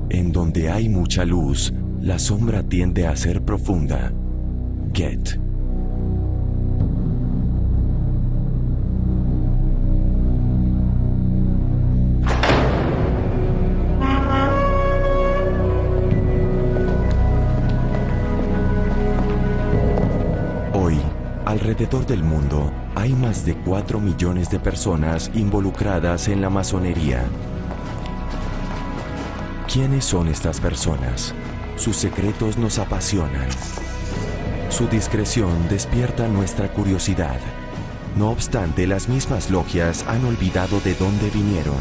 En donde hay mucha luz, la sombra tiende a ser profunda. Goethe. Hoy, alrededor del mundo, hay más de 4 millones de personas involucradas en la masonería. ¿Quiénes son estas personas? Sus secretos nos apasionan. Su discreción despierta nuestra curiosidad. No obstante, las mismas logias han olvidado de dónde vinieron.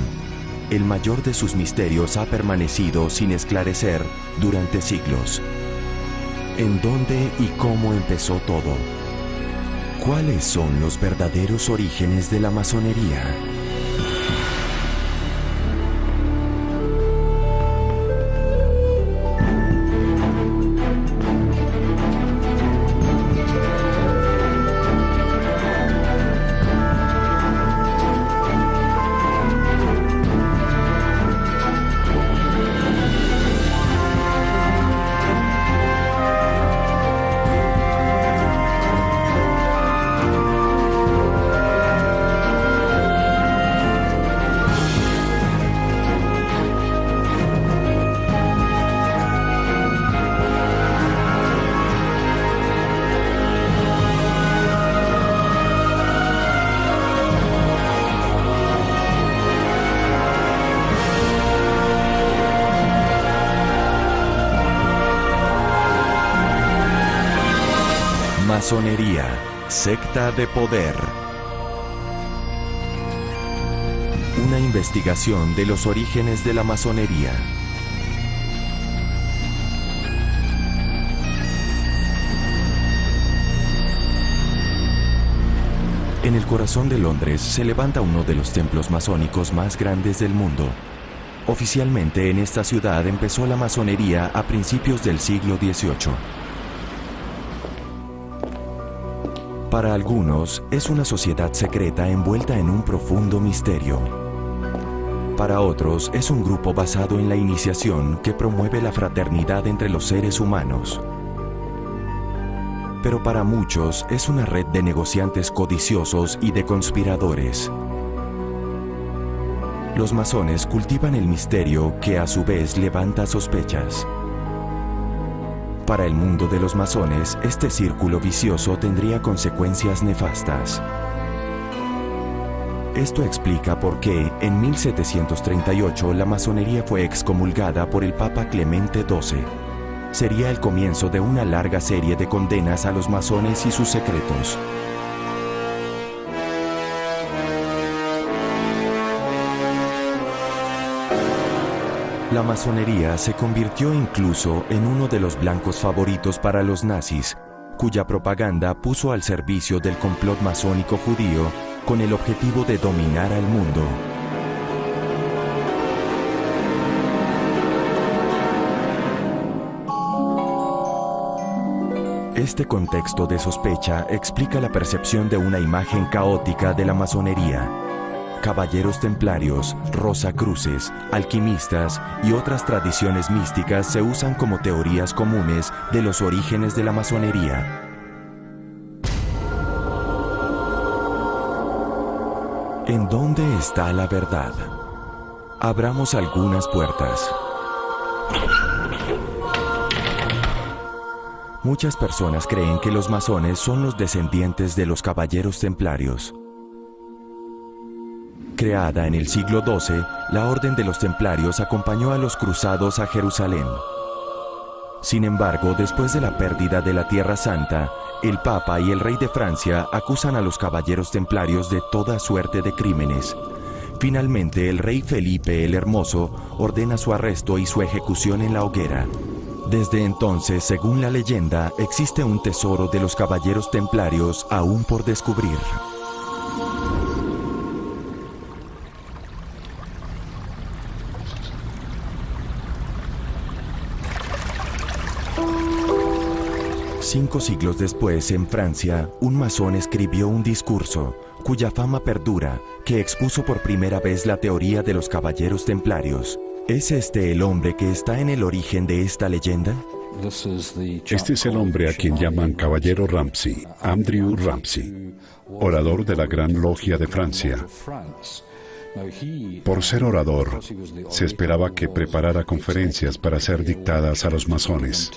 El mayor de sus misterios ha permanecido sin esclarecer durante siglos. ¿En dónde y cómo empezó todo? ¿Cuáles son los verdaderos orígenes de la masonería? Masonería, secta de poder. Una investigación de los orígenes de la masonería. En el corazón de Londres se levanta uno de los templos masónicos más grandes del mundo. Oficialmente en esta ciudad empezó la masonería a principios del siglo XVIII. Para algunos, es una sociedad secreta envuelta en un profundo misterio. Para otros, es un grupo basado en la iniciación que promueve la fraternidad entre los seres humanos. Pero para muchos, es una red de negociantes codiciosos y de conspiradores. Los masones cultivan el misterio que a su vez levanta sospechas. Para el mundo de los masones, este círculo vicioso tendría consecuencias nefastas. Esto explica por qué, en 1738, la masonería fue excomulgada por el Papa Clemente XII. Sería el comienzo de una larga serie de condenas a los masones y sus secretos. La masonería se convirtió incluso en uno de los blancos favoritos para los nazis, cuya propaganda puso al servicio del complot masónico judío con el objetivo de dominar al mundo. Este contexto de sospecha explica la percepción de una imagen caótica de la masonería. Caballeros templarios, rosacruces, alquimistas y otras tradiciones místicas se usan como teorías comunes de los orígenes de la masonería. ¿En dónde está la verdad? Abramos algunas puertas. Muchas personas creen que los masones son los descendientes de los caballeros templarios. Creada en el siglo XII, la Orden de los Templarios acompañó a los cruzados a Jerusalén. Sin embargo, después de la pérdida de la Tierra Santa, el Papa y el Rey de Francia acusan a los caballeros templarios de toda suerte de crímenes. Finalmente, el Rey Felipe el Hermoso ordena su arresto y su ejecución en la hoguera. Desde entonces, según la leyenda, existe un tesoro de los caballeros templarios aún por descubrir. Cinco siglos después, en Francia, un masón escribió un discurso, cuya fama perdura, que expuso por primera vez la teoría de los caballeros templarios. ¿Es este el hombre que está en el origen de esta leyenda? Este es el hombre a quien llaman Caballero Ramsay, Andrew Ramsay, orador de la Gran Logia de Francia. Por ser orador, se esperaba que preparara conferencias para ser dictadas a los masones.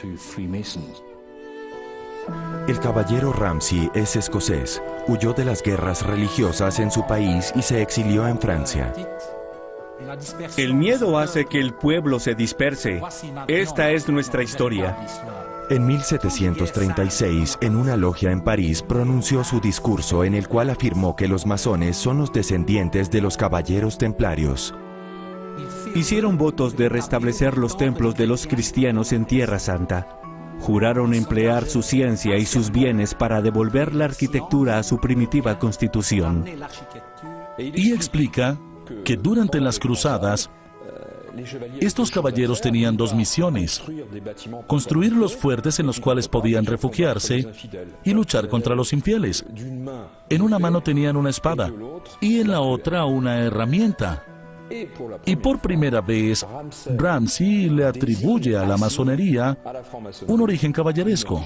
El caballero Ramsay es escocés, huyó de las guerras religiosas en su país y se exilió en Francia. El miedo hace que el pueblo se disperse. Esta es nuestra historia. En 1736, en una logia en París, pronunció su discurso en el cual afirmó que los masones son los descendientes de los caballeros templarios. Hicieron votos de restablecer los templos de los cristianos en Tierra Santa. Juraron emplear su ciencia y sus bienes para devolver la arquitectura a su primitiva constitución. Y explica que durante las cruzadas, estos caballeros tenían dos misiones: construir los fuertes en los cuales podían refugiarse y luchar contra los infieles. En una mano tenían una espada y en la otra una herramienta. Y por primera vez, Ramsay le atribuye a la masonería un origen caballeresco.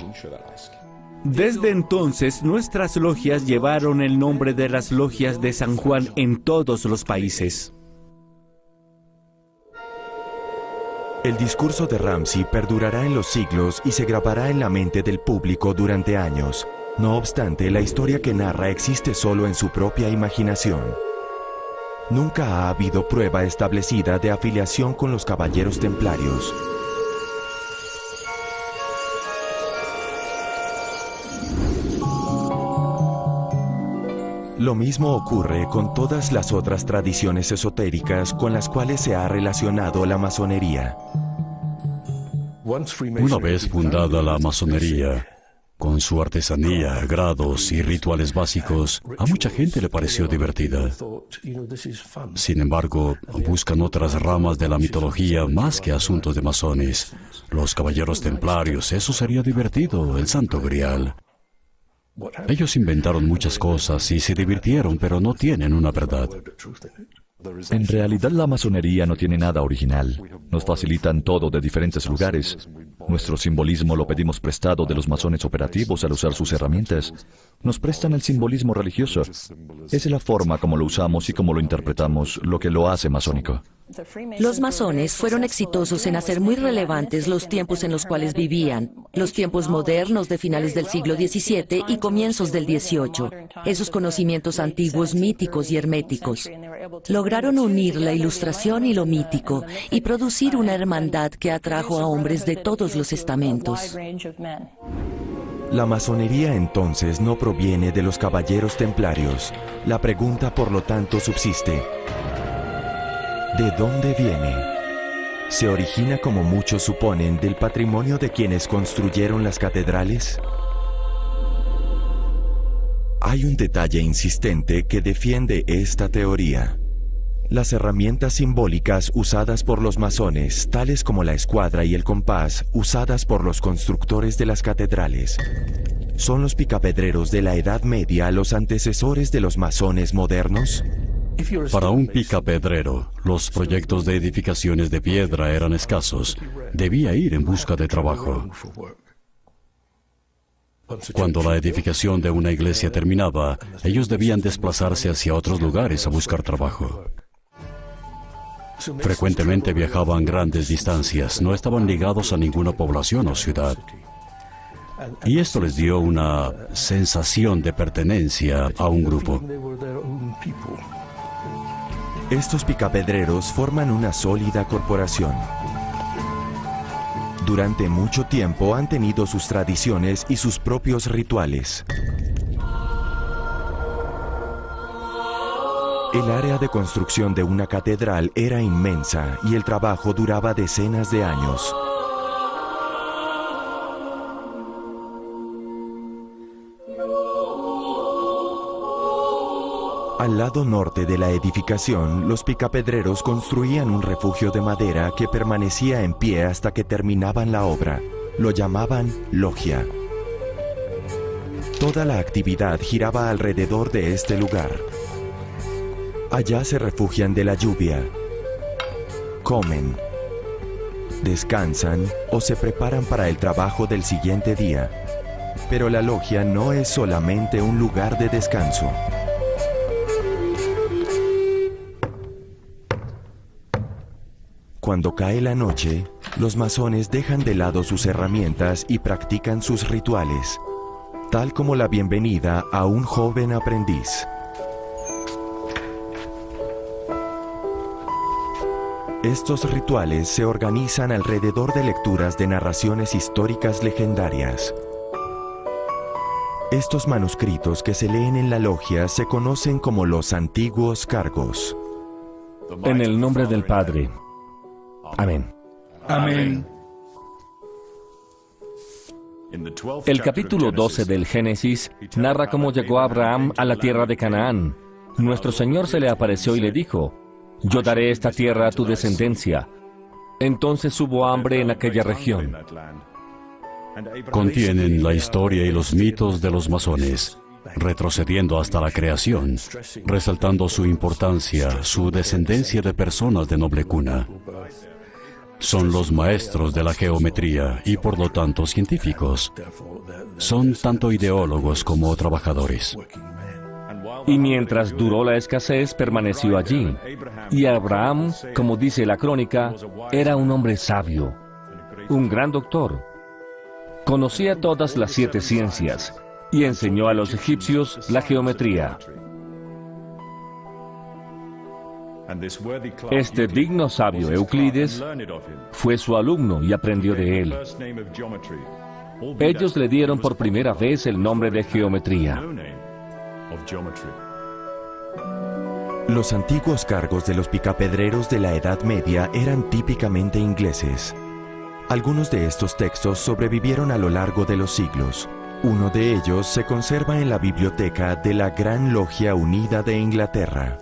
Desde entonces, nuestras logias llevaron el nombre de las logias de San Juan en todos los países. El discurso de Ramsay perdurará en los siglos y se grabará en la mente del público durante años. No obstante, la historia que narra existe solo en su propia imaginación. Nunca ha habido prueba establecida de afiliación con los caballeros templarios. Lo mismo ocurre con todas las otras tradiciones esotéricas con las cuales se ha relacionado la masonería. Una vez fundada la masonería, con su artesanía, grados y rituales básicos, a mucha gente le pareció divertida. Sin embargo, buscan otras ramas de la mitología más que asuntos de masones. Los caballeros templarios, eso sería divertido, el Santo Grial. Ellos inventaron muchas cosas y se divirtieron, pero no tienen una verdad. En realidad la masonería no tiene nada original. Nos facilitan todo de diferentes lugares. Nuestro simbolismo lo pedimos prestado de los masones operativos al usar sus herramientas. Nos prestan el simbolismo religioso. Es la forma como lo usamos y como lo interpretamos lo que lo hace masónico. Los masones fueron exitosos en hacer muy relevantes los tiempos en los cuales vivían, los tiempos modernos de finales del siglo XVII y comienzos del XVIII, esos conocimientos antiguos, míticos y herméticos. Lograron unir la ilustración y lo mítico y producir una hermandad que atrajo a hombres de todos los estamentos. La masonería entonces no proviene de los caballeros templarios. La pregunta, por lo tanto, subsiste. ¿De dónde viene? ¿Se origina, como muchos suponen, del patrimonio de quienes construyeron las catedrales? Hay un detalle insistente que defiende esta teoría. Las herramientas simbólicas usadas por los masones, tales como la escuadra y el compás, usadas por los constructores de las catedrales, ¿son los picapedreros de la Edad Media los antecesores de los masones modernos? Para un picapedrero, los proyectos de edificaciones de piedra eran escasos. Debía ir en busca de trabajo. Cuando la edificación de una iglesia terminaba, ellos debían desplazarse hacia otros lugares a buscar trabajo. Frecuentemente viajaban grandes distancias, no estaban ligados a ninguna población o ciudad. Y esto les dio una sensación de pertenencia a un grupo. Estos picapedreros forman una sólida corporación. Durante mucho tiempo han tenido sus tradiciones y sus propios rituales. El área de construcción de una catedral era inmensa y el trabajo duraba decenas de años. Al lado norte de la edificación, los picapedreros construían un refugio de madera que permanecía en pie hasta que terminaban la obra. Lo llamaban logia. Toda la actividad giraba alrededor de este lugar. Allá se refugian de la lluvia, comen, descansan o se preparan para el trabajo del siguiente día. Pero la logia no es solamente un lugar de descanso. Cuando cae la noche, los masones dejan de lado sus herramientas y practican sus rituales, tal como la bienvenida a un joven aprendiz. Estos rituales se organizan alrededor de lecturas de narraciones históricas legendarias. Estos manuscritos que se leen en la logia se conocen como los antiguos cargos. En el nombre del Padre. Amén. Amén. El capítulo 12 del Génesis narra cómo llegó Abraham a la tierra de Canaán. Nuestro Señor se le apareció y le dijo: yo daré esta tierra a tu descendencia. Entonces hubo hambre en aquella región. Contienen la historia y los mitos de los masones, retrocediendo hasta la creación, resaltando su importancia, su descendencia de personas de noble cuna. Son los maestros de la geometría y por lo tanto científicos. Son tanto ideólogos como trabajadores. Y mientras duró la escasez, permaneció allí. Y Abraham, como dice la crónica, era un hombre sabio, un gran doctor. Conocía todas las 7 ciencias y enseñó a los egipcios la geometría. Este digno sabio Euclides fue su alumno y aprendió de él. Ellos le dieron por primera vez el nombre de geometría. Los antiguos cargos de los picapedreros de la Edad Media eran típicamente ingleses. Algunos de estos textos sobrevivieron a lo largo de los siglos. Uno de ellos se conserva en la biblioteca de la Gran Logia Unida de Inglaterra.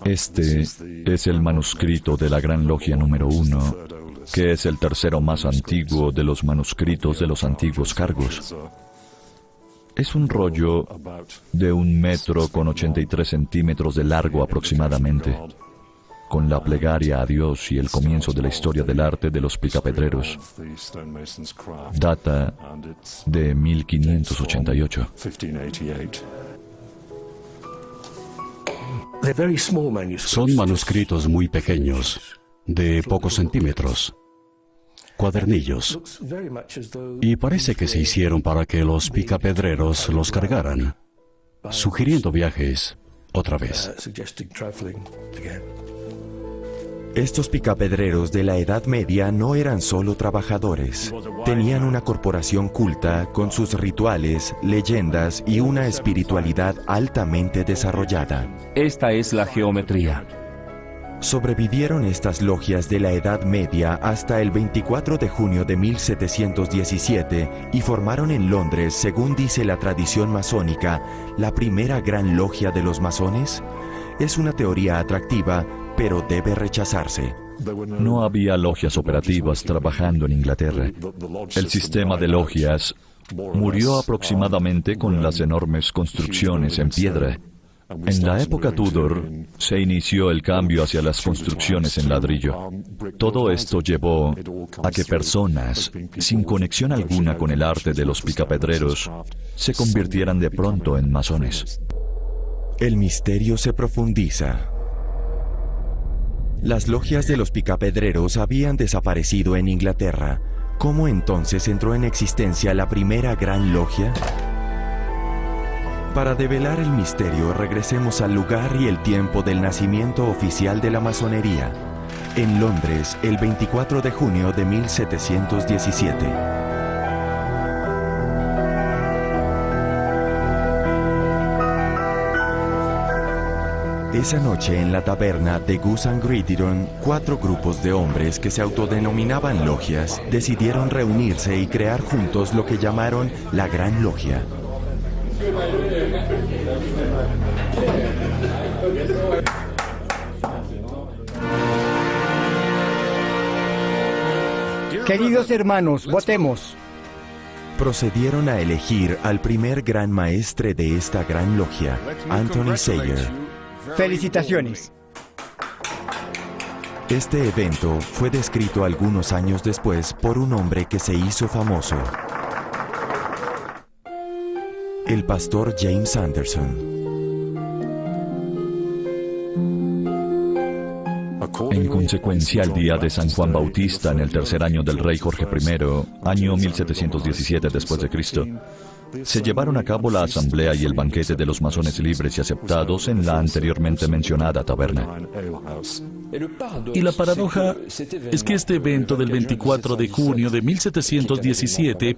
Este es el manuscrito de la Gran Logia número 1, que es el tercero más antiguo de los manuscritos de los antiguos cargos. Es un rollo de 1 metro con 83 centímetros de largo aproximadamente, con la plegaria a Dios y el comienzo de la historia del arte de los picapedreros. Data de 1588. Son manuscritos muy pequeños, de pocos centímetros, cuadernillos, y parece que se hicieron para que los picapedreros los cargaran, sugiriendo viajes otra vez. Estos picapedreros de la Edad Media no eran solo trabajadores. Tenían una corporación culta con sus rituales, leyendas y una espiritualidad altamente desarrollada. Esta es la geometría. Sobrevivieron estas logias de la Edad Media hasta el 24 de junio de 1717 y formaron en Londres, según dice la tradición masónica, la primera gran logia de los masones. Es una teoría atractiva, pero debe rechazarse. No había logias operativas trabajando en Inglaterra. El sistema de logias murió aproximadamente con las enormes construcciones en piedra. En la época Tudor se inició el cambio hacia las construcciones en ladrillo. Todo esto llevó a que personas sin conexión alguna con el arte de los picapedreros se convirtieran de pronto en masones. El misterio se profundiza. Las logias de los picapedreros habían desaparecido en Inglaterra. ¿Cómo entonces entró en existencia la primera gran logia? Para develar el misterio, regresemos al lugar y el tiempo del nacimiento oficial de la masonería. En Londres, el 24 de junio de 1717. Esa noche en la taberna de Goose and Gridiron, 4 grupos de hombres que se autodenominaban logias decidieron reunirse y crear juntos lo que llamaron la Gran Logia. Queridos hermanos, votemos. Procedieron a elegir al primer gran maestre de esta gran logia, Anthony Sayer. Felicitaciones. Este evento fue descrito algunos años después por un hombre que se hizo famoso, el pastor James Anderson. En consecuencia, al día de San Juan Bautista, en el tercer año del rey Jorge I, año 1717 después de Cristo, se llevaron a cabo la asamblea y el banquete de los masones libres y aceptados en la anteriormente mencionada taberna. Y la paradoja es que este evento del 24 de junio de 1717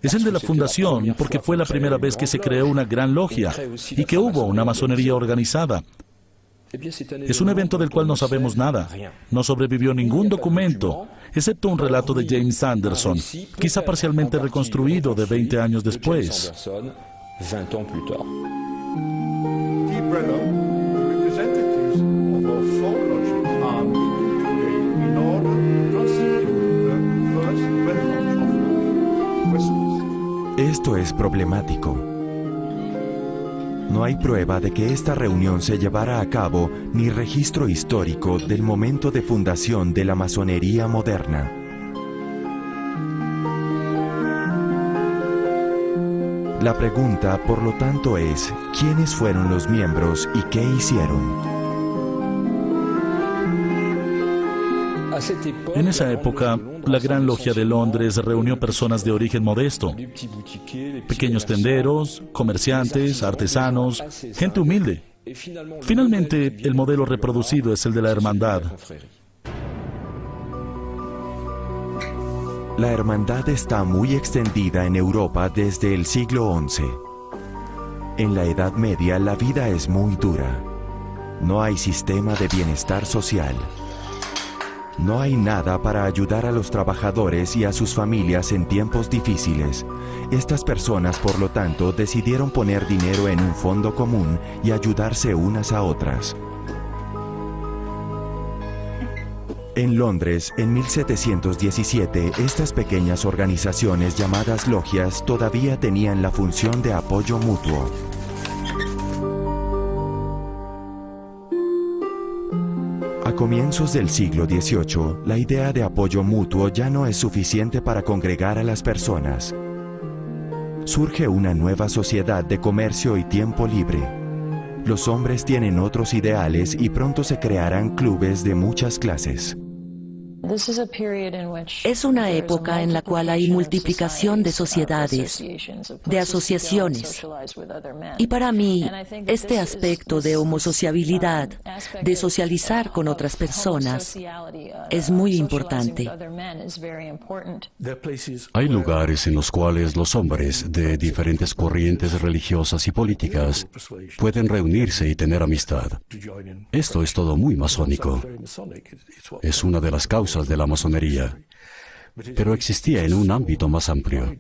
es el de la fundación, porque fue la primera vez que se creó una gran logia y que hubo una masonería organizada. Es un evento del cual no sabemos nada. No sobrevivió ningún documento, excepto un relato de James Anderson, quizá parcialmente reconstruido de 20 años después. Esto es problemático. No hay prueba de que esta reunión se llevara a cabo ni registro histórico del momento de fundación de la masonería moderna. La pregunta, por lo tanto, es: ¿quiénes fueron los miembros y qué hicieron? En esa época, la Gran Logia de Londres reunió personas de origen modesto, pequeños tenderos, comerciantes, artesanos, gente humilde. Finalmente, el modelo reproducido es el de la hermandad. La hermandad está muy extendida en Europa desde el siglo XI. En la Edad Media, la vida es muy dura. No hay sistema de bienestar social. No hay nada para ayudar a los trabajadores y a sus familias en tiempos difíciles. Estas personas, por lo tanto, decidieron poner dinero en un fondo común y ayudarse unas a otras. En Londres, en 1717, estas pequeñas organizaciones llamadas logias todavía tenían la función de apoyo mutuo. A comienzos del siglo XVIII, la idea de apoyo mutuo ya no es suficiente para congregar a las personas. Surge una nueva sociedad de comercio y tiempo libre. Los hombres tienen otros ideales y pronto se crearán clubes de muchas clases. Es una época en la cual hay multiplicación de sociedades, de asociaciones. Y para mí, este aspecto de homosociabilidad, de socializar con otras personas, es muy importante. Hay lugares en los cuales los hombres de diferentes corrientes religiosas y políticas pueden reunirse y tener amistad. Esto es todo muy masónico. Es una de las causas de la masonería, pero existía en un ámbito más amplio.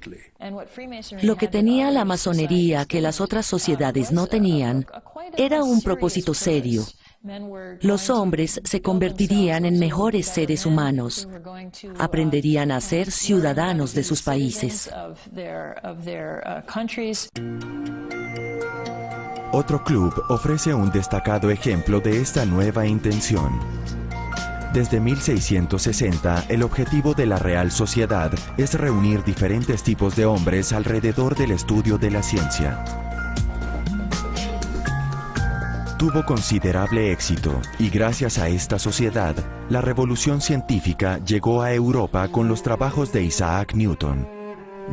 Lo que tenía la masonería que las otras sociedades no tenían era un propósito serio. Los hombres se convertirían en mejores seres humanos, aprenderían a ser ciudadanos de sus países. Otro club ofrece un destacado ejemplo de esta nueva intención. Desde 1660, el objetivo de la Real Sociedad es reunir diferentes tipos de hombres alrededor del estudio de la ciencia. Tuvo considerable éxito y gracias a esta sociedad, la revolución científica llegó a Europa con los trabajos de Isaac Newton.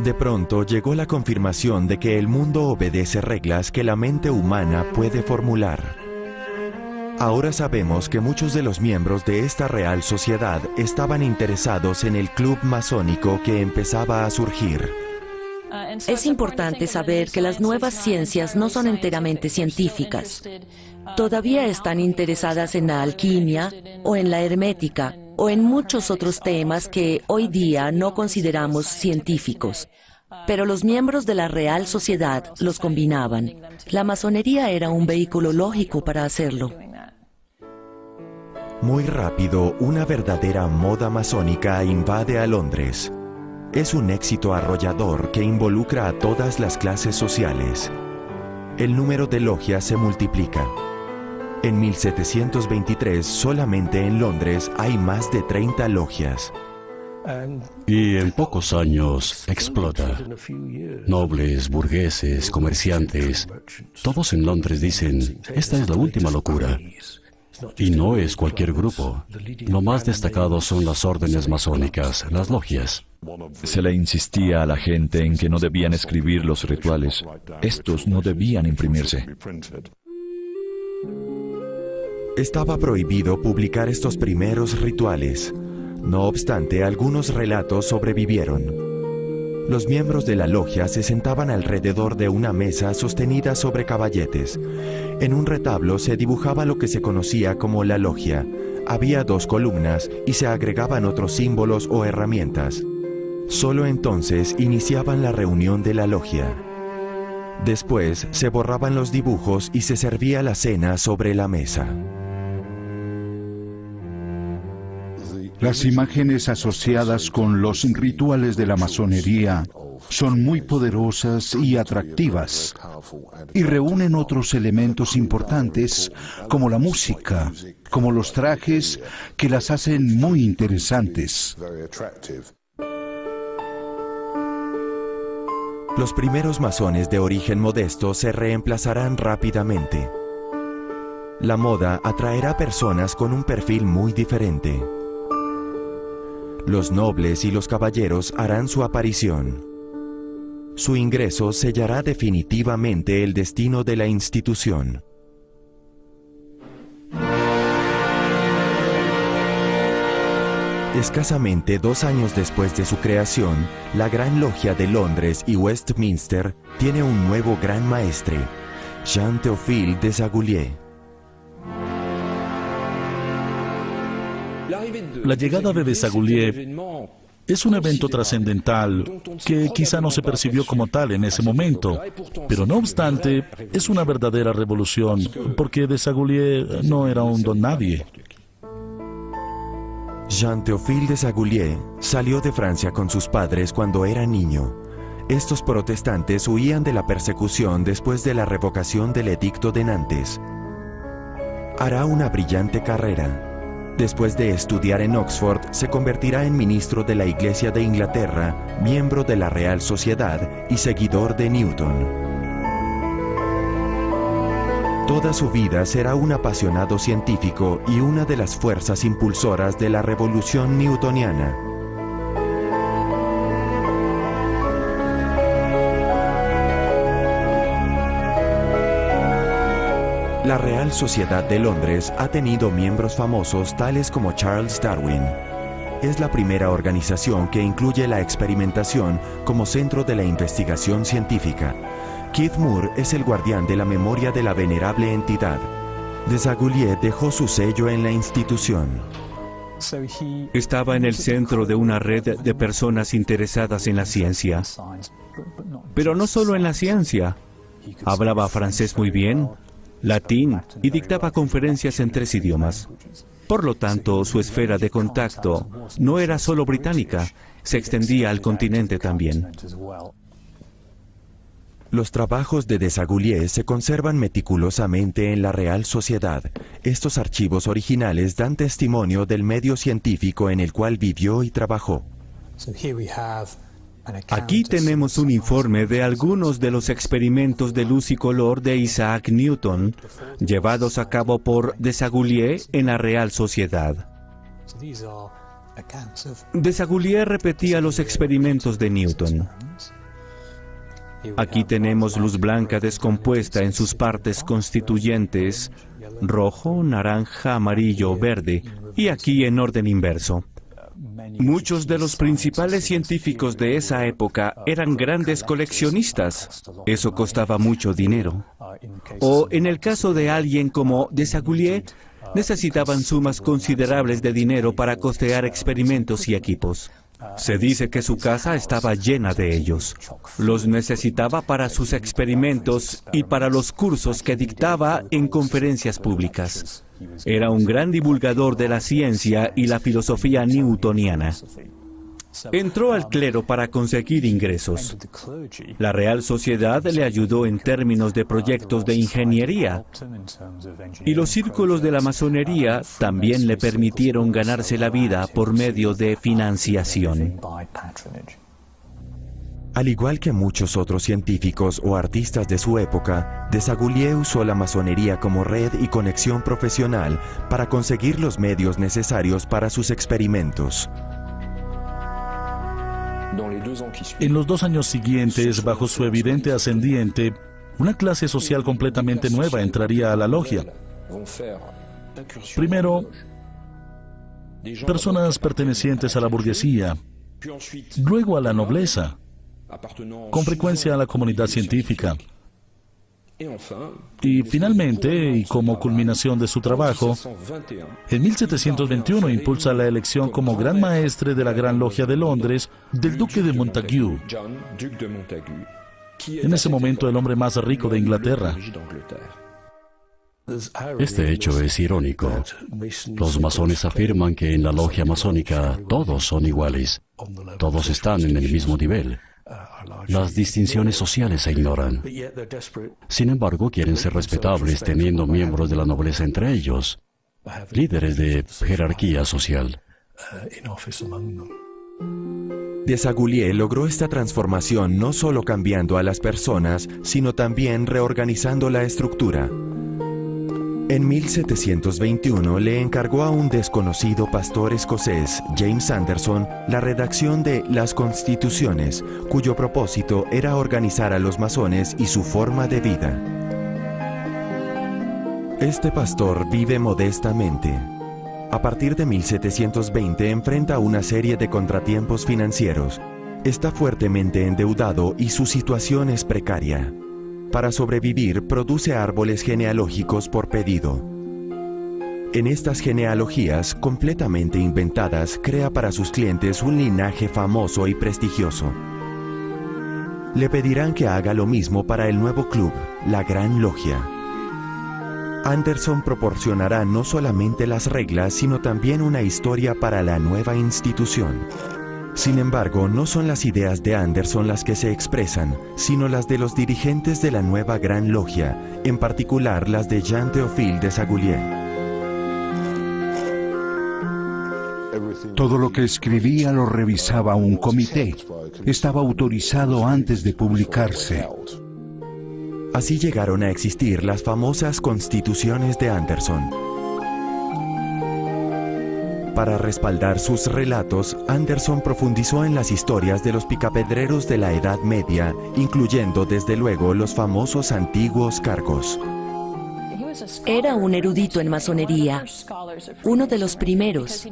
De pronto llegó la confirmación de que el mundo obedece reglas que la mente humana puede formular. Ahora sabemos que muchos de los miembros de esta Real Sociedad estaban interesados en el club masónico que empezaba a surgir. Es importante saber que las nuevas ciencias no son enteramente científicas. Todavía están interesadas en la alquimia o en la hermética o en muchos otros temas que hoy día no consideramos científicos. Pero los miembros de la Real Sociedad los combinaban. La masonería era un vehículo lógico para hacerlo. Muy rápido, una verdadera moda masónica invade a Londres. Es un éxito arrollador que involucra a todas las clases sociales. El número de logias se multiplica. En 1723, solamente en Londres hay más de 30 logias. Y en pocos años explota. Nobles, burgueses, comerciantes, todos en Londres dicen, esta es la última locura. Y no es cualquier grupo. Lo más destacado son las órdenes masónicas, las logias. Se le insistía a la gente en que no debían escribir los rituales. Estos no debían imprimirse. Estaba prohibido publicar estos primeros rituales. No obstante, algunos relatos sobrevivieron. Los miembros de la logia se sentaban alrededor de una mesa sostenida sobre caballetes. En un retablo se dibujaba lo que se conocía como la logia. Había 2 columnas y se agregaban otros símbolos o herramientas. Solo entonces iniciaban la reunión de la logia. Después se borraban los dibujos y se servía la cena sobre la mesa. Las imágenes asociadas con los rituales de la masonería son muy poderosas y atractivas, y reúnen otros elementos importantes como la música, como los trajes, que las hacen muy interesantes. Los primeros masones de origen modesto se reemplazarán rápidamente. La moda atraerá personas con un perfil muy diferente. Los nobles y los caballeros harán su aparición. Su ingreso sellará definitivamente el destino de la institución. Escasamente 2 años después de su creación, la Gran Logia de Londres y Westminster tiene un nuevo gran maestre, Jean-Théophile Desaguliers. La llegada de Desaguliers es un evento trascendental que quizá no se percibió como tal en ese momento, pero no obstante es una verdadera revolución, porque Desaguliers no era un don nadie. Jean-Théophile Desaguliers salió de Francia con sus padres cuando era niño. Estos protestantes huían de la persecución después de la revocación del Edicto de Nantes. Hará una brillante carrera. Después de estudiar en Oxford, se convertirá en ministro de la Iglesia de Inglaterra, miembro de la Real Sociedad y seguidor de Newton. Toda su vida será un apasionado científico y una de las fuerzas impulsoras de la revolución newtoniana. La Real Sociedad de Londres ha tenido miembros famosos tales como Charles Darwin. Es la primera organización que incluye la experimentación como centro de la investigación científica. Keith Moore es el guardián de la memoria de la venerable entidad. Desaguliers dejó su sello en la institución. Estaba en el centro de una red de personas interesadas en la ciencia. Pero no solo en la ciencia. Hablaba francés muy bien, latín y dictaba conferencias en 3 idiomas. Por lo tanto, su esfera de contacto no era solo británica, se extendía al continente también. Los trabajos de Desaguliers se conservan meticulosamente en la Real Sociedad. Estos archivos originales dan testimonio del medio científico en el cual vivió y trabajó. Aquí tenemos un informe de algunos de los experimentos de luz y color de Isaac Newton, llevados a cabo por Desaguliers en la Real Sociedad. Desaguliers repetía los experimentos de Newton. Aquí tenemos luz blanca descompuesta en sus partes constituyentes, rojo, naranja, amarillo, verde, y aquí en orden inverso. Muchos de los principales científicos de esa época eran grandes coleccionistas. Eso costaba mucho dinero. O en el caso de alguien como Desaguliers, necesitaban sumas considerables de dinero para costear experimentos y equipos. Se dice que su casa estaba llena de ellos. Los necesitaba para sus experimentos y para los cursos que dictaba en conferencias públicas. Era un gran divulgador de la ciencia y la filosofía newtoniana. Entró al clero para conseguir ingresos. La Real Sociedad le ayudó en términos de proyectos de ingeniería. Y los círculos de la masonería también le permitieron ganarse la vida por medio de financiación. Al igual que muchos otros científicos o artistas de su época, Desaguliers usó la masonería como red y conexión profesional para conseguir los medios necesarios para sus experimentos. En los 2 años siguientes, bajo su evidente ascendiente, una clase social completamente nueva entraría a la logia. Primero, personas pertenecientes a la burguesía, luego a la nobleza, con frecuencia a la comunidad científica. Y finalmente, y como culminación de su trabajo, en 1721 impulsa la elección como Gran Maestre de la Gran Logia de Londres del Duque de Montagu, en ese momento el hombre más rico de Inglaterra. Este hecho es irónico. Los masones afirman que en la logia masónica todos son iguales, todos están en el mismo nivel. Las distinciones sociales se ignoran. Sin embargo, quieren ser respetables teniendo miembros de la nobleza entre ellos, líderes de jerarquía social. Desaguliers logró esta transformación no solo cambiando a las personas, sino también reorganizando la estructura. En 1721 le encargó a un desconocido pastor escocés, James Anderson, la redacción de Las Constituciones, cuyo propósito era organizar a los masones y su forma de vida. Este pastor vive modestamente. A partir de 1720 enfrenta una serie de contratiempos financieros. Está fuertemente endeudado y su situación es precaria. Para sobrevivir, produce árboles genealógicos por pedido. En estas genealogías, completamente inventadas, crea para sus clientes un linaje famoso y prestigioso. Le pedirán que haga lo mismo para el nuevo club, la Gran Logia. Anderson proporcionará no solamente las reglas, sino también una historia para la nueva institución. Sin embargo, no son las ideas de Anderson las que se expresan, sino las de los dirigentes de la nueva Gran Logia, en particular las de Jean-Théophile Desaguliers. Todo lo que escribía lo revisaba un comité. Estaba autorizado antes de publicarse. Así llegaron a existir las famosas Constituciones de Anderson. Para respaldar sus relatos, Anderson profundizó en las historias de los picapedreros de la Edad Media, incluyendo desde luego los famosos antiguos cargos. Era un erudito en masonería, uno de los primeros,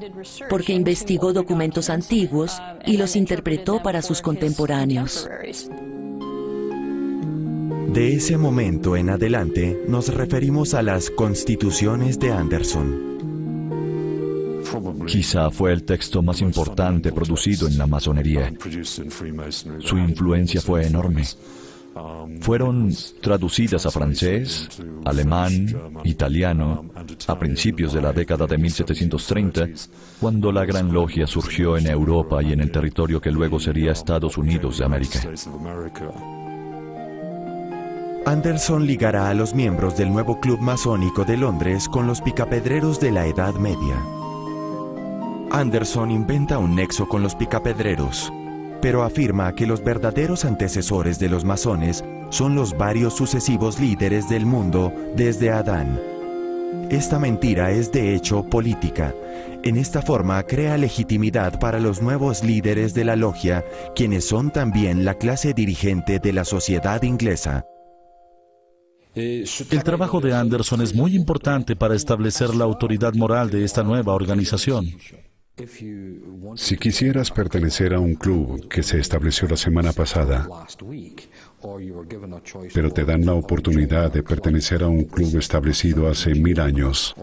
porque investigó documentos antiguos y los interpretó para sus contemporáneos. De ese momento en adelante, nos referimos a las Constituciones de Anderson. Quizá fue el texto más importante producido en la masonería. Su influencia fue enorme. Fueron traducidas a francés, alemán, italiano, a principios de la década de 1730, cuando la Gran Logia surgió en Europa y en el territorio que luego sería Estados Unidos de América. Anderson ligará a los miembros del nuevo club masónico de Londres con los picapedreros de la Edad Media. Anderson inventa un nexo con los picapedreros, pero afirma que los verdaderos antecesores de los masones son los varios sucesivos líderes del mundo desde Adán. Esta mentira es de hecho política. En esta forma crea legitimidad para los nuevos líderes de la logia, quienes son también la clase dirigente de la sociedad inglesa. El trabajo de Anderson es muy importante para establecer la autoridad moral de esta nueva organización. Si quisieras pertenecer a un club que se estableció la semana pasada, pero te dan la oportunidad de pertenecer a un club establecido hace 1000 años,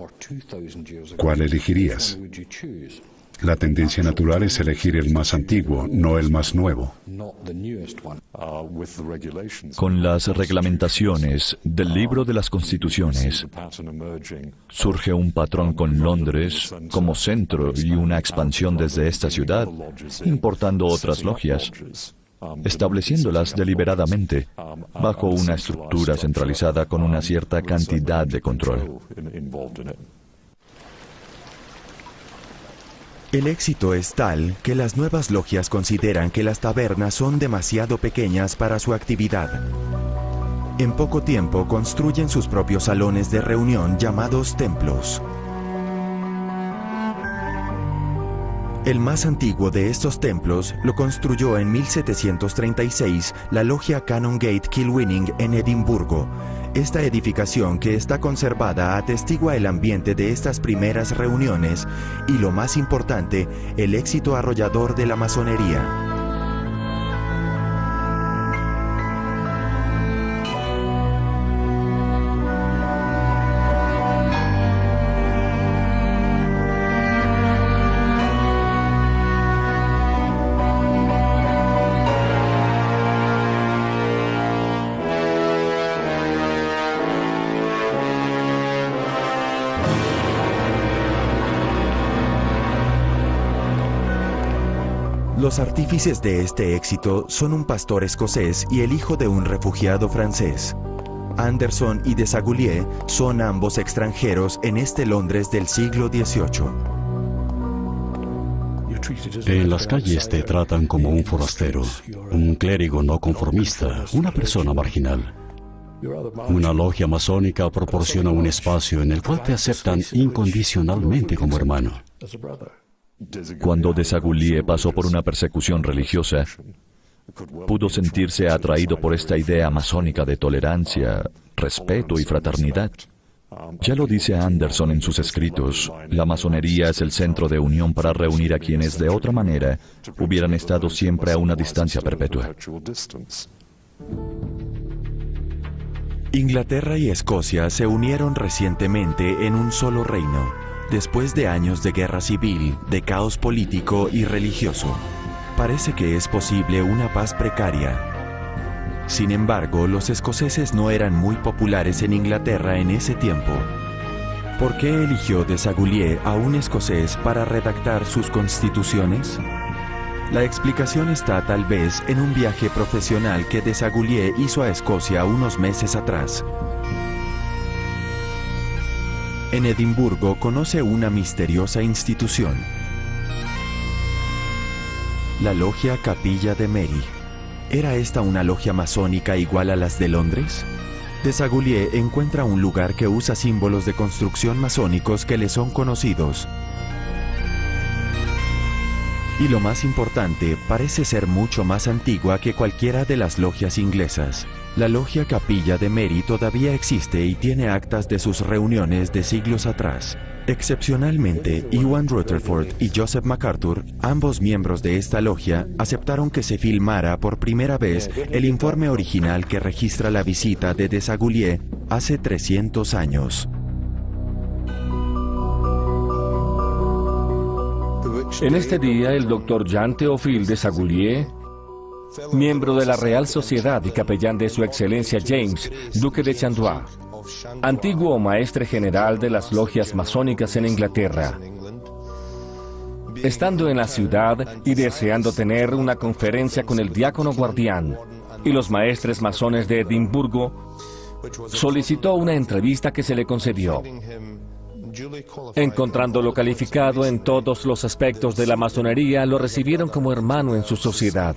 ¿cuál elegirías? La tendencia natural es elegir el más antiguo, no el más nuevo. Con las reglamentaciones del libro de las constituciones, surge un patrón con Londres como centro y una expansión desde esta ciudad, importando otras logias, estableciéndolas deliberadamente, bajo una estructura centralizada con una cierta cantidad de control. El éxito es tal que las nuevas logias consideran que las tabernas son demasiado pequeñas para su actividad. En poco tiempo construyen sus propios salones de reunión llamados templos. El más antiguo de estos templos lo construyó en 1736 la logia Canongate Kilwinning en Edimburgo. Esta edificación, que está conservada, atestigua el ambiente de estas primeras reuniones y, lo más importante, el éxito arrollador de la masonería. Los artífices de este éxito son un pastor escocés y el hijo de un refugiado francés. Anderson y Desaguliers son ambos extranjeros en este Londres del siglo XVIII. En las calles te tratan como un forastero, un clérigo no conformista, una persona marginal. Una logia masónica proporciona un espacio en el cual te aceptan incondicionalmente como hermano. Cuando Desaguliers pasó por una persecución religiosa, pudo sentirse atraído por esta idea masónica de tolerancia, respeto y fraternidad. Ya lo dice Anderson en sus escritos, la masonería es el centro de unión para reunir a quienes de otra manera hubieran estado siempre a una distancia perpetua. Inglaterra y Escocia se unieron recientemente en un solo reino, después de años de guerra civil, de caos político y religioso. Parece que es posible una paz precaria. Sin embargo, los escoceses no eran muy populares en Inglaterra en ese tiempo. ¿Por qué eligió Desaguliers a un escocés para redactar sus constituciones? La explicación está tal vez en un viaje profesional que Desaguliers hizo a Escocia unos meses atrás. En Edimburgo conoce una misteriosa institución, la logia Capilla de Mary. ¿Era esta una logia masónica igual a las de Londres? Desaguliers encuentra un lugar que usa símbolos de construcción masónicos que le son conocidos. Y lo más importante, parece ser mucho más antigua que cualquiera de las logias inglesas. La logia Capilla de Mary todavía existe y tiene actas de sus reuniones de siglos atrás. Excepcionalmente, Ewan Rutherford y Joseph MacArthur, ambos miembros de esta logia, aceptaron que se filmara por primera vez el informe original que registra la visita de Desaguliers hace 300 años. En este día, el Dr. Jean-Théophile Desaguliers, miembro de la Real Sociedad y capellán de Su Excelencia James, Duque de Chandois, antiguo maestre general de las logias masónicas en Inglaterra, estando en la ciudad y deseando tener una conferencia con el diácono guardián y los maestres masones de Edimburgo, solicitó una entrevista que se le concedió. Encontrándolo calificado en todos los aspectos de la masonería, lo recibieron como hermano en su sociedad.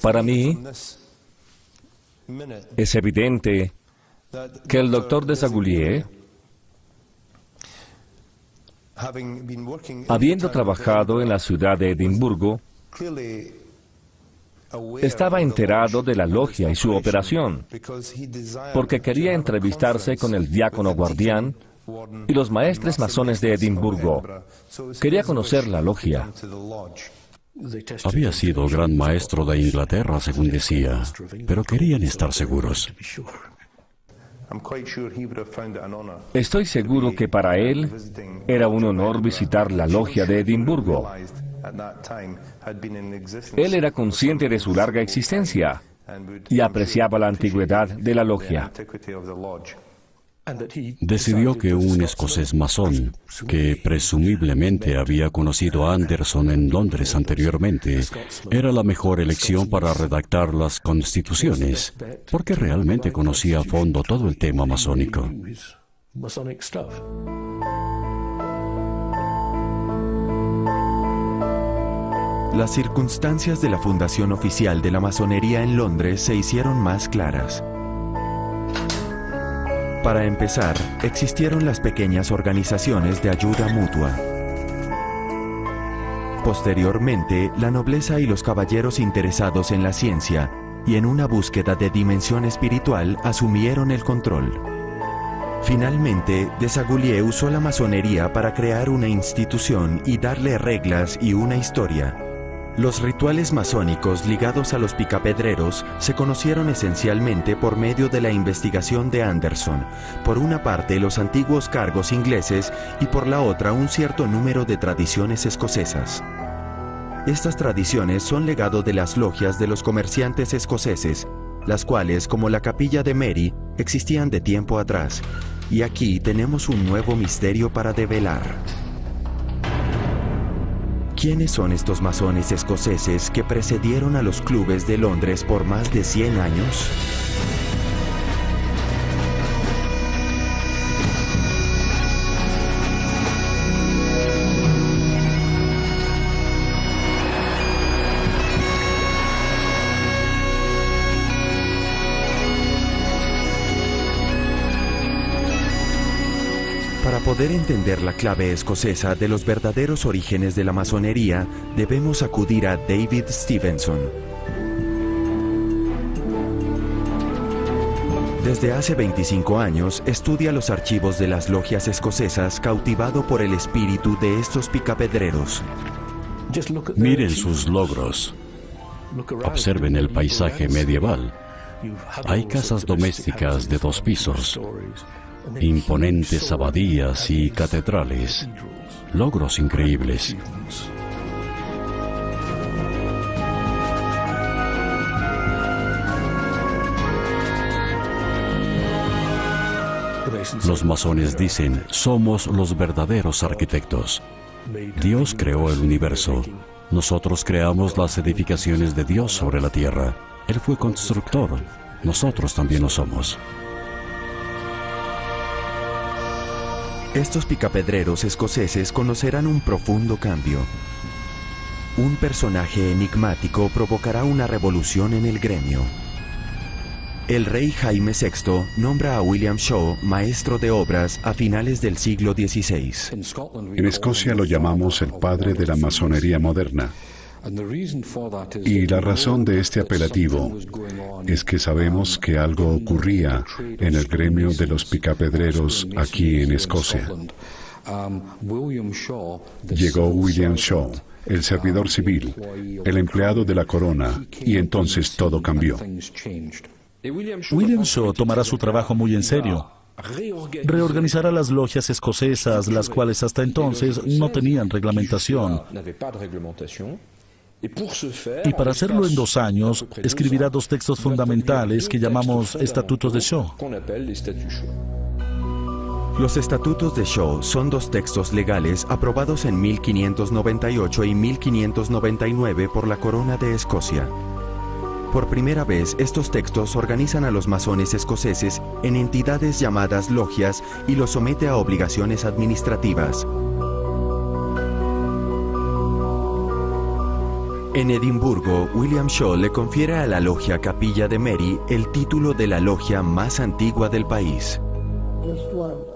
Para mí, es evidente que el Dr. Desaguliers, habiendo trabajado en la ciudad de Edimburgo, estaba enterado de la logia y su operación, porque quería entrevistarse con el diácono guardián y los maestres masones de Edimburgo. Quería conocer la logia. Había sido gran maestro de Inglaterra, según decía, pero querían estar seguros. Estoy seguro que para él era un honor visitar la logia de Edimburgo. Él era consciente de su larga existencia y apreciaba la antigüedad de la logia. Decidió que un escocés masón, que presumiblemente había conocido a Anderson en Londres anteriormente, era la mejor elección para redactar las constituciones, porque realmente conocía a fondo todo el tema masónico. Las circunstancias de la fundación oficial de la masonería en Londres se hicieron más claras. Para empezar, existieron las pequeñas organizaciones de ayuda mutua. Posteriormente, la nobleza y los caballeros interesados en la ciencia y en una búsqueda de dimensión espiritual asumieron el control. Finalmente, Desaguliers usó la masonería para crear una institución y darle reglas y una historia. Los rituales masónicos ligados a los picapedreros se conocieron esencialmente por medio de la investigación de Anderson, por una parte los antiguos cargos ingleses y por la otra un cierto número de tradiciones escocesas. Estas tradiciones son legado de las logias de los comerciantes escoceses, las cuales, como la Capilla de Mary, existían de tiempo atrás. Y aquí tenemos un nuevo misterio para develar. ¿Quiénes son estos masones escoceses que precedieron a los clubes de Londres por más de 100 años? Para poder entender la clave escocesa de los verdaderos orígenes de la masonería, debemos acudir a David Stevenson. Desde hace 25 años estudia los archivos de las logias escocesas, cautivado por el espíritu de estos picapedreros. Miren sus logros. Observen el paisaje medieval. Hay casas domésticas de 2 pisos. Imponentes abadías y catedrales, logros increíbles. Los masones dicen, somos los verdaderos arquitectos. Dios creó el universo. Nosotros creamos las edificaciones de Dios sobre la tierra. Él fue constructor. Nosotros también lo somos. Estos picapedreros escoceses conocerán un profundo cambio. Un personaje enigmático provocará una revolución en el gremio. El rey Jaime VI nombra a William Shaw maestro de obras a finales del siglo XVI. En Escocia lo llamamos el padre de la masonería moderna. Y la razón de este apelativo es que sabemos que algo ocurría en el gremio de los picapedreros aquí en Escocia. Llegó William Shaw, el servidor civil, el empleado de la corona, y entonces todo cambió. William Shaw tomará su trabajo muy en serio. Reorganizará las logias escocesas, las cuales hasta entonces no tenían reglamentación. Y para hacerlo en 2 años, escribirá 2 textos fundamentales que llamamos Estatutos de Shaw. Los Estatutos de Shaw son 2 textos legales aprobados en 1598 y 1599 por la Corona de Escocia. Por primera vez, estos textos organizan a los masones escoceses en entidades llamadas logias y los somete a obligaciones administrativas. En Edimburgo, William Shaw le confiere a la logia Capilla de Mary el título de la logia más antigua del país.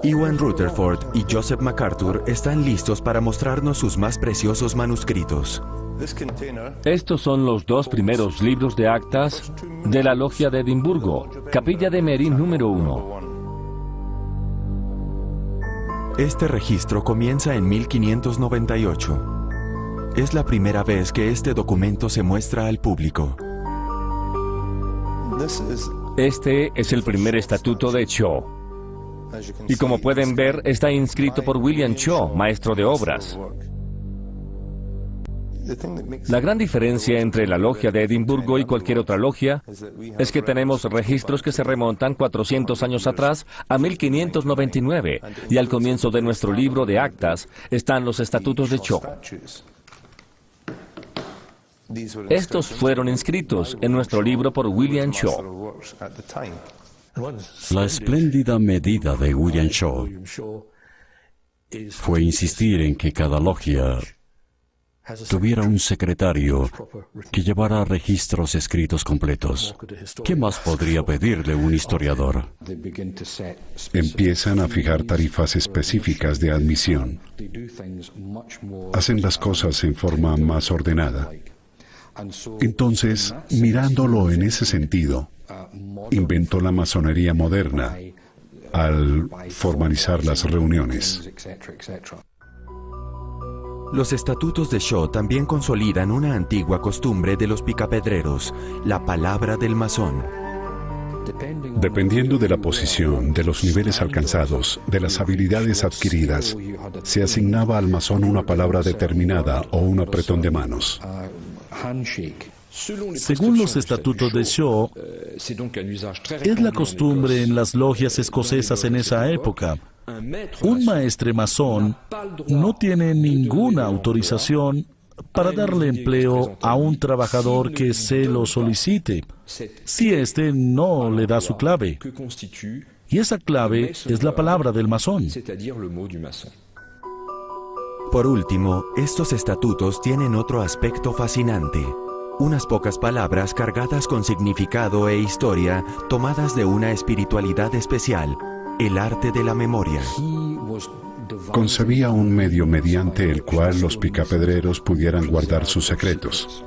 Ewan Rutherford y Joseph MacArthur están listos para mostrarnos sus más preciosos manuscritos. Estos son los 2 primeros libros de actas de la logia de Edimburgo, Capilla de Mary número 1. Este registro comienza en 1598. Es la primera vez que este documento se muestra al público. Este es el primer estatuto de Cho. Y como pueden ver, está inscrito por William Cho, maestro de obras. La gran diferencia entre la logia de Edimburgo y cualquier otra logia es que tenemos registros que se remontan 400 años atrás a 1599, y al comienzo de nuestro libro de actas están los estatutos de Cho. Estos fueron inscritos en nuestro libro por William Cho. La espléndida medida de William Cho fue insistir en que cada logia tuviera un secretario que llevara registros escritos completos. ¿Qué más podría pedirle un historiador? Empiezan a fijar tarifas específicas de admisión. Hacen las cosas en forma más ordenada. Entonces, mirándolo en ese sentido, inventó la masonería moderna al formalizar las reuniones. Los estatutos de Cho también consolidan una antigua costumbre de los picapedreros, la palabra del masón. Dependiendo de la posición, de los niveles alcanzados, de las habilidades adquiridas, se asignaba al masón una palabra determinada o un apretón de manos. Según los estatutos de Cho, es la costumbre en las logias escocesas en esa época. Un maestre masón no tiene ninguna autorización para darle empleo a un trabajador que se lo solicite, si éste no le da su clave. Y esa clave es la palabra del masón. Por último, estos estatutos tienen otro aspecto fascinante. Unas pocas palabras cargadas con significado e historia tomadas de una espiritualidad especial, el arte de la memoria. Concebía un medio mediante el cual los picapedreros pudieran guardar sus secretos.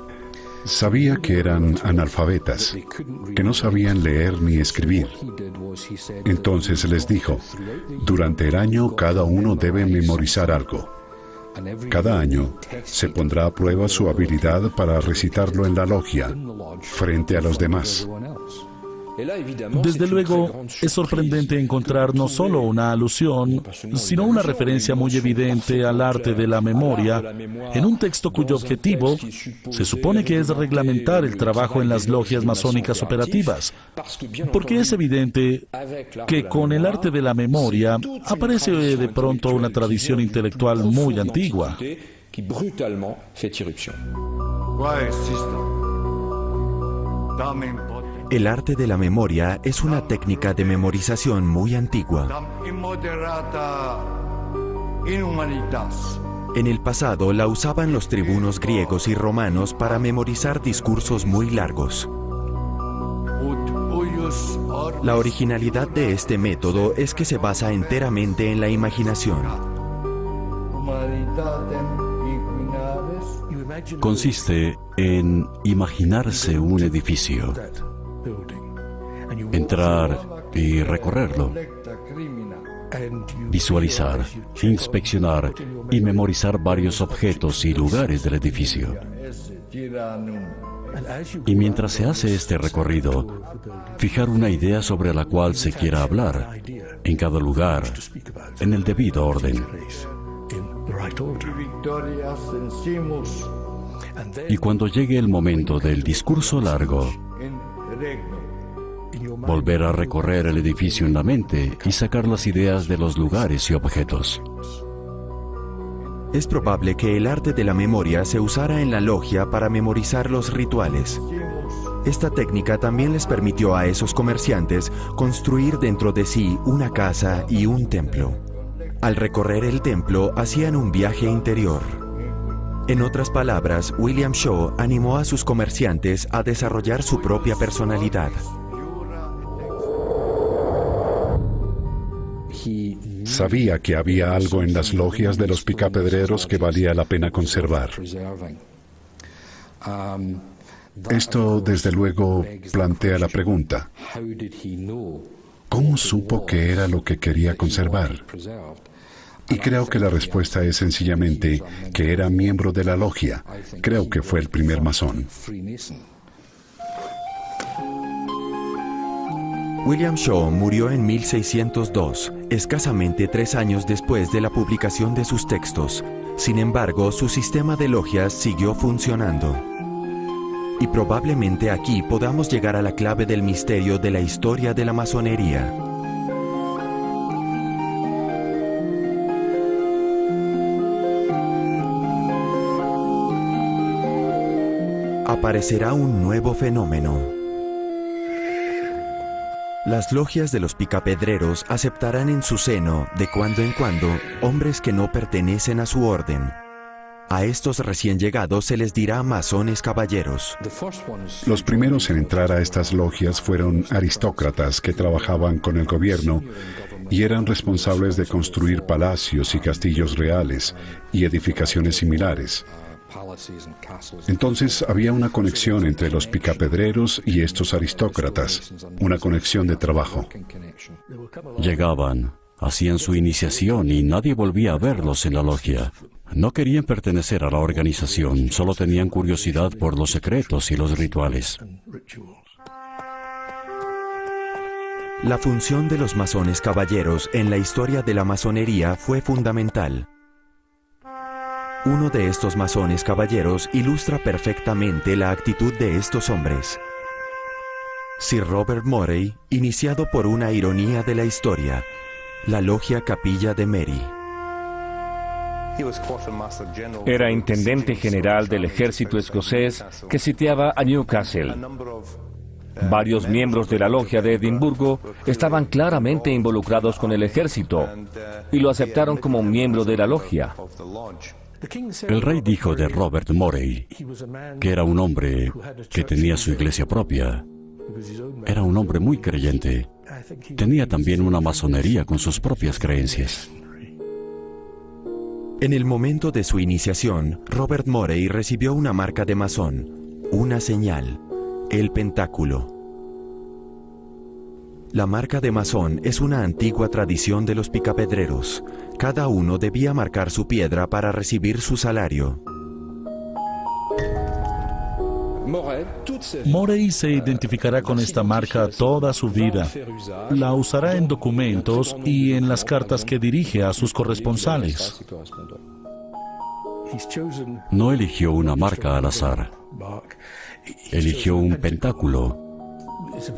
Sabía que eran analfabetas, que no sabían leer ni escribir. Entonces les dijo, durante el año cada uno debe memorizar algo. Cada año se pondrá a prueba su habilidad para recitarlo en la logia, frente a los demás. Desde luego, es sorprendente encontrar no solo una alusión, sino una referencia muy evidente al arte de la memoria en un texto cuyo objetivo se supone que es reglamentar el trabajo en las logias masónicas operativas, porque es evidente que con el arte de la memoria aparece de pronto una tradición intelectual muy antigua. El arte de la memoria es una técnica de memorización muy antigua. En el pasado la usaban los tribunos griegos y romanos para memorizar discursos muy largos. La originalidad de este método es que se basa enteramente en la imaginación. Consiste en imaginarse un edificio, entrar y recorrerlo, visualizar, inspeccionar y memorizar varios objetos y lugares del edificio. Y mientras se hace este recorrido, fijar una idea sobre la cual se quiera hablar, en cada lugar, en el debido orden. Y cuando llegue el momento del discurso largo, volver a recorrer el edificio en la mente y sacar las ideas de los lugares y objetos. Es probable que el arte de la memoria se usara en la logia para memorizar los rituales. Esta técnica también les permitió a esos comerciantes construir dentro de sí una casa y un templo. Al recorrer el templo, hacían un viaje interior. En otras palabras, William Cho animó a sus comerciantes a desarrollar su propia personalidad. Sabía que había algo en las logias de los picapedreros que valía la pena conservar. Esto, desde luego, plantea la pregunta: ¿cómo supo que era lo que quería conservar? Y creo que la respuesta es sencillamente que era miembro de la logia. Creo que fue el primer masón. William Shaw murió en 1602, escasamente 3 años después de la publicación de sus textos. Sin embargo, su sistema de logias siguió funcionando. Y probablemente aquí podamos llegar a la clave del misterio de la historia de la masonería. Aparecerá un nuevo fenómeno. Las logias de los picapedreros aceptarán en su seno, de cuando en cuando, hombres que no pertenecen a su orden. A estos recién llegados se les dirá masones caballeros. Los primeros en entrar a estas logias fueron aristócratas que trabajaban con el gobierno y eran responsables de construir palacios y castillos reales y edificaciones similares. Entonces había una conexión entre los picapedreros y estos aristócratas, una conexión de trabajo. Llegaban, hacían su iniciación y nadie volvía a verlos en la logia. No querían pertenecer a la organización, solo tenían curiosidad por los secretos y los rituales. La función de los masones caballeros en la historia de la masonería fue fundamental. Uno de estos masones caballeros ilustra perfectamente la actitud de estos hombres. Sir Robert Morey, iniciado por una ironía de la historia, la logia Capilla de Mary. Era intendente general del ejército escocés que sitiaba a Newcastle. Varios miembros de la logia de Edimburgo estaban claramente involucrados con el ejército y lo aceptaron como miembro de la logia. El rey dijo de Robert Morey que era un hombre que tenía su iglesia propia. Era un hombre muy creyente. Tenía también una masonería con sus propias creencias. En el momento de su iniciación, Robert Morey recibió una marca de masón, una señal, el pentáculo. La marca de masón es una antigua tradición de los picapedreros. Cada uno debía marcar su piedra para recibir su salario. Morey se identificará con esta marca toda su vida. La usará en documentos y en las cartas que dirige a sus corresponsales. No eligió una marca al azar. Eligió un pentáculo,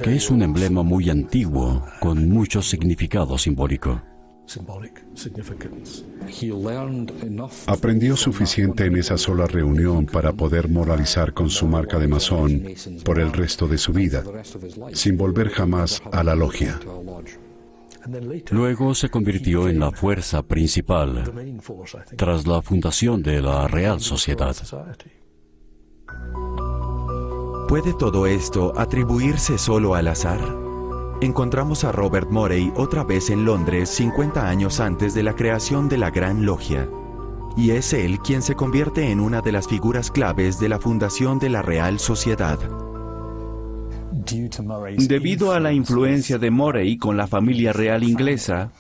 que es un emblema muy antiguo, con mucho significado simbólico. Aprendió suficiente en esa sola reunión para poder moralizar con su marca de masón por el resto de su vida, sin volver jamás a la logia. Luego se convirtió en la fuerza principal tras la fundación de la Real Sociedad. ¿Puede todo esto atribuirse solo al azar? Encontramos a Robert Morey otra vez en Londres 50 años antes de la creación de la Gran Logia. Y es él quien se convierte en una de las figuras claves de la fundación de la Real Sociedad. Debido a la influencia de Morey con la familia real inglesa,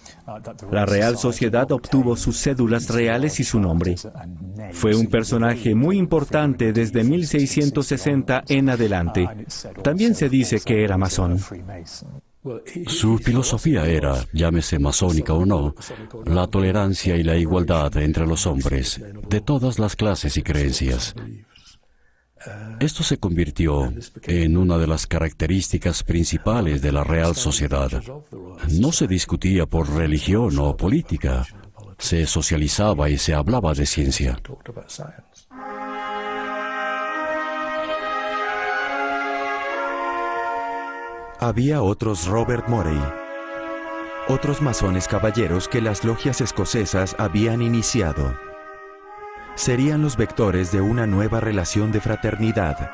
la Real Sociedad obtuvo sus cédulas reales y su nombre. Fue un personaje muy importante desde 1660 en adelante. También se dice que era masón. Su filosofía era, llámese masónica o no, la tolerancia y la igualdad entre los hombres, de todas las clases y creencias. Esto se convirtió en una de las características principales de la Real Sociedad. No se discutía por religión o política, se socializaba y se hablaba de ciencia. Había otros Robert Morey, otros masones caballeros que las logias escocesas habían iniciado. Serían los vectores de una nueva relación de fraternidad,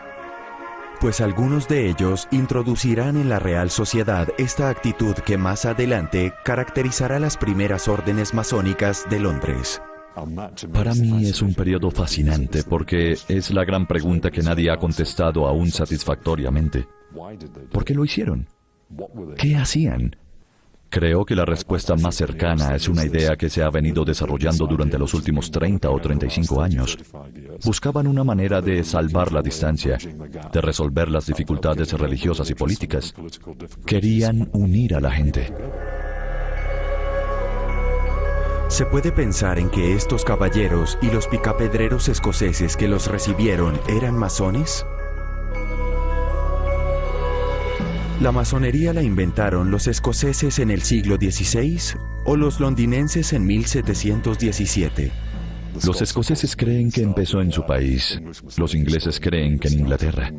pues algunos de ellos introducirán en la Real Sociedad esta actitud que más adelante caracterizará las primeras órdenes masónicas de Londres. Para mí es un periodo fascinante porque es la gran pregunta que nadie ha contestado aún satisfactoriamente. ¿Por qué lo hicieron? ¿Qué hacían? Creo que la respuesta más cercana es una idea que se ha venido desarrollando durante los últimos 30 o 35 años. Buscaban una manera de salvar la distancia, de resolver las dificultades religiosas y políticas. Querían unir a la gente. ¿Se puede pensar en que estos caballeros y los picapedreros escoceses que los recibieron eran masones? ¿La masonería la inventaron los escoceses en el siglo XVI o los londinenses en 1717? Los escoceses creen que empezó en su país. Los ingleses creen que en Inglaterra.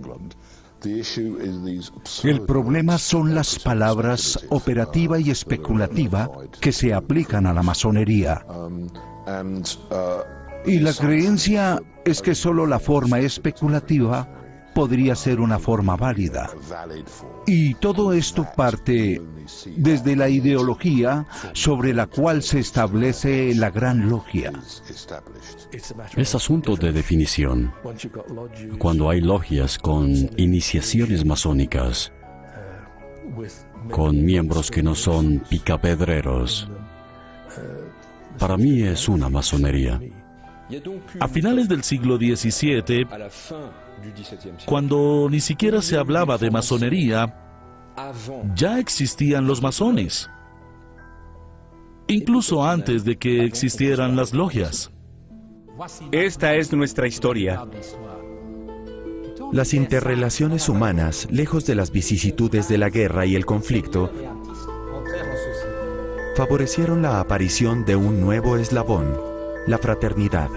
El problema son las palabras operativa y especulativa que se aplican a la masonería. Y la creencia es que solo la forma especulativa podría ser una forma válida. Y todo esto parte desde la ideología sobre la cual se establece la Gran Logia. Es asunto de definición. Cuando hay logias con iniciaciones masónicas, con miembros que no son picapedreros, para mí es una masonería. A finales del siglo XVII, cuando ni siquiera se hablaba de masonería, ya existían los masones, incluso antes de que existieran las logias. Esta es nuestra historia. Las interrelaciones humanas, lejos de las vicisitudes de la guerra y el conflicto, favorecieron la aparición de un nuevo eslabón, la fraternidad.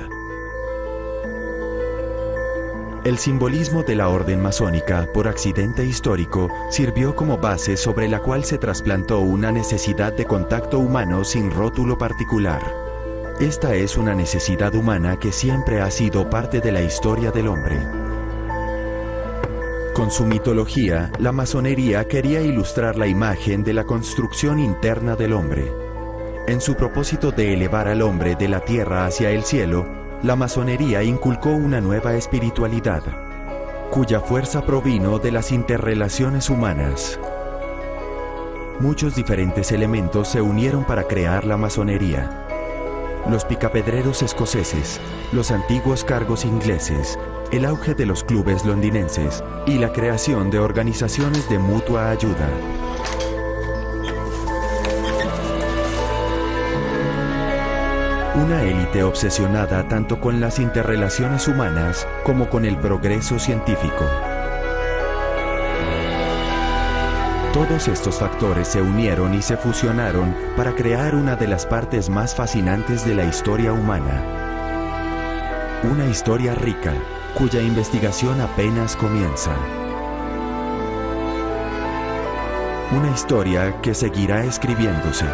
El simbolismo de la orden masónica, por accidente histórico, sirvió como base sobre la cual se trasplantó una necesidad de contacto humano sin rótulo particular. Esta es una necesidad humana que siempre ha sido parte de la historia del hombre. Con su mitología, la masonería quería ilustrar la imagen de la construcción interna del hombre. En su propósito de elevar al hombre de la tierra hacia el cielo, la masonería inculcó una nueva espiritualidad, cuya fuerza provino de las interrelaciones humanas. Muchos diferentes elementos se unieron para crear la masonería. Los picapedreros escoceses, los antiguos cargos ingleses, el auge de los clubes londinenses y la creación de organizaciones de mutua ayuda. Una élite obsesionada tanto con las interrelaciones humanas como con el progreso científico. Todos estos factores se unieron y se fusionaron para crear una de las partes más fascinantes de la historia humana. Una historia rica, cuya investigación apenas comienza. Una historia que seguirá escribiéndose.